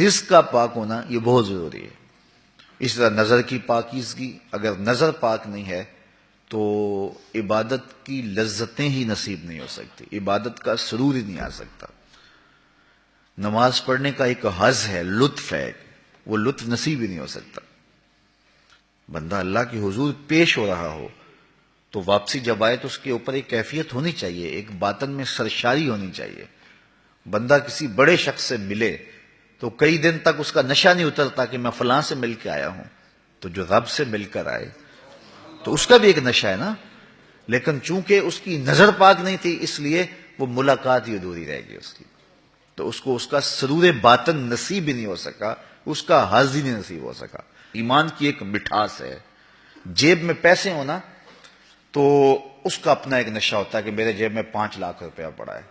رزق کا پاک ہونا یہ بہت ضروری ہے. اس طرح نظر کی پاکیزگی، اگر نظر پاک نہیں ہے تو عبادت کی لذتیں ہی نصیب نہیں ہو سکتی، عبادت کا سرور ہی نہیں آ سکتا. نماز پڑھنے کا ایک حظ ہے، لطف ہے، وہ لطف نصیب ہی نہیں ہو سکتا. بندہ اللہ کے حضور پیش ہو رہا ہو تو واپسی جب آئے تو اس کے اوپر ایک کیفیت ہونی چاہیے، ایک باطن میں سرشاری ہونی چاہیے. بندہ کسی بڑے شخص سے ملے تو کئی دن تک اس کا نشہ نہیں اترتا کہ میں فلاں سے مل کے آیا ہوں. تو جو رب سے مل کر آئے تو اس کا بھی ایک نشہ ہے نا، لیکن چونکہ اس کی نظر پاک نہیں تھی اس لیے وہ ملاقات ہی ادھوری رہ گئی اس کی. تو اس کو اس کا سرور باطن نصیب ہی نہیں ہو سکا، اس کا حظ ہی نہیں نصیب ہو سکا. ایمان کی ایک مٹھاس ہے. جیب میں پیسے ہونا تو اس کا اپنا ایک نشہ ہوتا ہے کہ میرے جیب میں 5 لاکھ روپیہ پڑا ہے.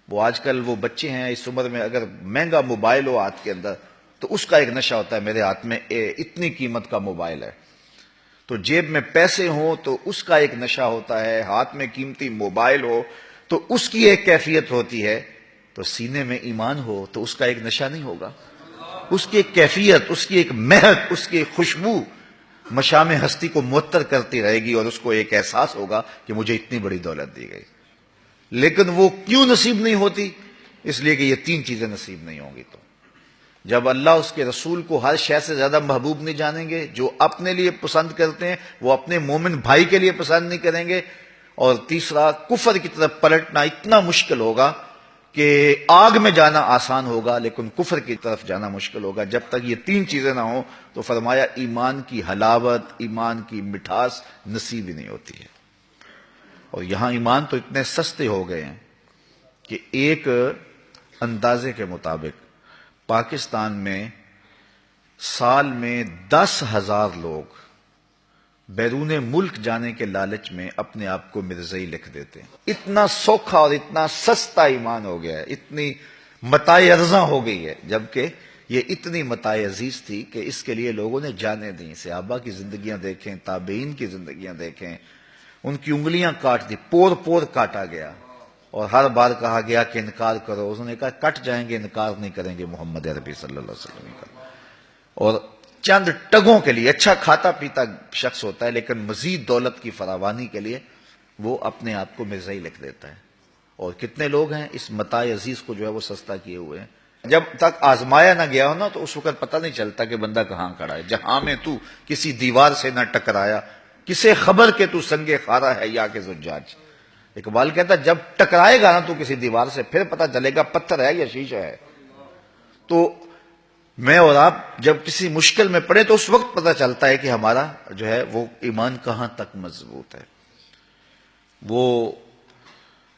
وہ آج کل وہ بچے ہیں اس عمر میں، اگر مہنگا موبائل ہو ہاتھ کے اندر تو اس کا ایک نشہ ہوتا ہے میرے ہاتھ میں اتنی قیمت کا موبائل ہے. تو جیب میں پیسے ہوں تو اس کا ایک نشہ ہوتا ہے، ہاتھ میں قیمتی موبائل ہو تو اس کی ایک کیفیت ہوتی ہے. تو سینے میں ایمان ہو تو اس کا ایک نشہ نہیں ہوگا، اس کی ایک کیفیت، اس کی ایک مہک، اس کی ایک خوشبو مشام ہستی کو معطر کرتی رہے گی اور اس کو ایک احساس ہوگا کہ مجھے اتنی بڑی دولت دی گئی. لیکن وہ کیوں نصیب نہیں ہوتی؟ اس لیے کہ یہ 3 چیزیں نصیب نہیں ہوں گی. تو جب اللہ اس کے رسول کو ہر شے سے زیادہ محبوب نہیں جانیں گے، جو اپنے لیے پسند کرتے ہیں وہ اپنے مومن بھائی کے لیے پسند نہیں کریں گے. اور تیسرا، کفر کی طرف پلٹنا اتنا مشکل ہوگا کہ آگ میں جانا آسان ہوگا لیکن کفر کی طرف جانا مشکل ہوگا. جب تک یہ 3 چیزیں نہ ہوں تو فرمایا ایمان کی حلاوت، ایمان کی مٹھاس نصیب ہی نہیں ہوتی ہے. اور یہاں ایمان تو اتنے سستے ہو گئے ہیں کہ ایک اندازے کے مطابق پاکستان میں سال میں 10,000 لوگ بیرون ملک جانے کے لالچ میں اپنے آپ کو مرزائی لکھ دیتے ہیں. اتنا سوکھا اور اتنا سستا ایمان ہو گیا ہے، اتنی متاع ارزاں ہو گئی ہے، جبکہ یہ اتنی متاع عزیز تھی کہ اس کے لیے لوگوں نے جانیں دیں. صحابہ کی زندگیاں دیکھیں، تابعین کی زندگیاں دیکھیں، ان کی انگلیاں کاٹ دی، پور پور کاٹا گیا اور ہر بار کہا گیا کہ انکار کرو. انہوں نے کہا کٹ جائیں گے، انکار نہیں کریں گے محمد عربی صلی اللہ علیہ وسلم کا. اور چند ٹگوں کے لیے، اچھا کھاتا پیتا شخص ہوتا ہے لیکن مزید دولت کی فراوانی کے لیے وہ اپنے آپ کو مرزائی لکھ دیتا ہے. اور کتنے لوگ ہیں اس متاع عزیز کو جو ہے وہ سستا کیے ہوئے ہیں. جب تک آزمایا نہ گیا ہو نا تو اس وقت پتہ نہیں چلتا کہ بندہ کہاں کھڑا ہے. جہاں میں تو کسی دیوار سے نہ ٹکرایا، کسے خبر کہ تو سنگ خارا ہے یا کہ زجاج. اقبال کہتا جب ٹکرائے گا نا تو کسی دیوار سے پھر پتہ چلے گا پتھر ہے یا شیشہ ہے. تو میں اور آپ جب کسی مشکل میں پڑے تو اس وقت پتہ چلتا ہے کہ ہمارا جو ہے وہ ایمان کہاں تک مضبوط ہے. وہ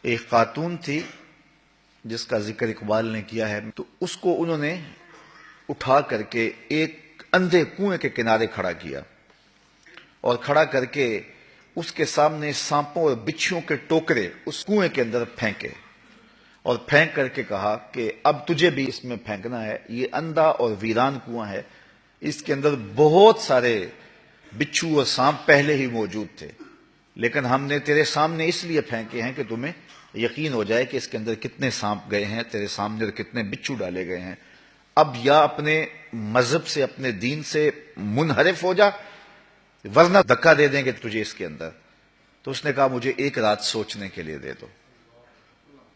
ایک خاتون تھی جس کا ذکر اقبال نے کیا ہے، تو اس کو انہوں نے اٹھا کر کے ایک اندھے کنویں کے کنارے کھڑا کیا اور کھڑا کر کے اس کے سامنے سانپوں اور بچھوؤں کے ٹوکرے اس کنویں کے اندر پھینکے اور پھینک کر کے کہا کہ اب تجھے بھی اس میں پھینکنا ہے. یہ اندھا اور ویران کنواں ہے، اس کے اندر بہت سارے بچھو اور سانپ پہلے ہی موجود تھے لیکن ہم نے تیرے سامنے اس لیے پھینکے ہیں کہ تمہیں یقین ہو جائے کہ اس کے اندر کتنے سانپ گئے ہیں تیرے سامنے اور کتنے بچھو ڈالے گئے ہیں. اب یا اپنے مذہب سے، اپنے دین سے منحرف ہو جا ورنہ دھکا دے دیں گے تجھے اس کے اندر. تو اس نے کہا مجھے 1 رات سوچنے کے لیے دے دو.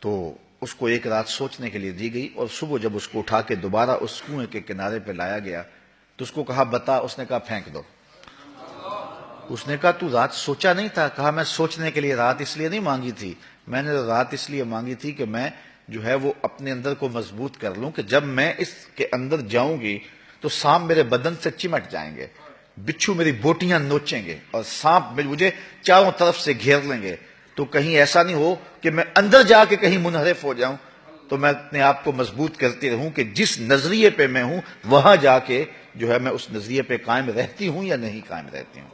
تو اس کو 1 رات سوچنے کے لیے دی گئی اور صبح جب اس کو اٹھا کے دوبارہ اس کنویں کے کنارے پہ لایا گیا تو اس کو کہا بتا. اس نے کہا پھینک دو. اس نے کہا تو رات سوچا نہیں تھا؟ کہا میں سوچنے کے لیے رات اس لیے نہیں مانگی تھی، میں نے رات اس لیے مانگی تھی کہ میں جو ہے وہ اپنے اندر کو مضبوط کر لوں کہ جب میں اس کے اندر جاؤں گی تو سانپ میرے بدن سے چمٹ جائیں گے، بچھو میری بوٹیاں نوچیں گے اور سانپ مجھے چاروں طرف سے گھیر لیں گے. تو کہیں ایسا نہیں ہو کہ میں اندر جا کے کہیں منحرف ہو جاؤں. تو میں اپنے آپ کو مضبوط کرتی رہوں کہ جس نظریے پہ میں ہوں وہاں جا کے جو ہے میں اس نظریے پہ قائم رہتی ہوں یا نہیں قائم رہتی ہوں.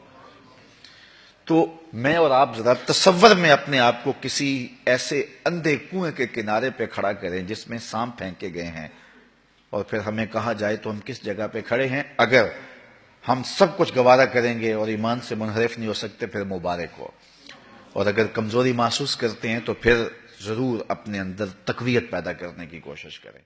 تو میں اور آپ ذرا تصور میں اپنے آپ کو کسی ایسے اندھے کنویں کے کنارے پہ کھڑا کریں جس میں سانپ پھینکے گئے ہیں اور پھر ہمیں کہا جائے تو ہم کس جگہ پہ کھڑے ہیں. اگر ہم سب کچھ گوارا کریں گے اور ایمان سے منحرف نہیں ہو سکتے پھر مبارک ہو، اور اگر کمزوری محسوس کرتے ہیں تو پھر ضرور اپنے اندر تقویت پیدا کرنے کی کوشش کریں.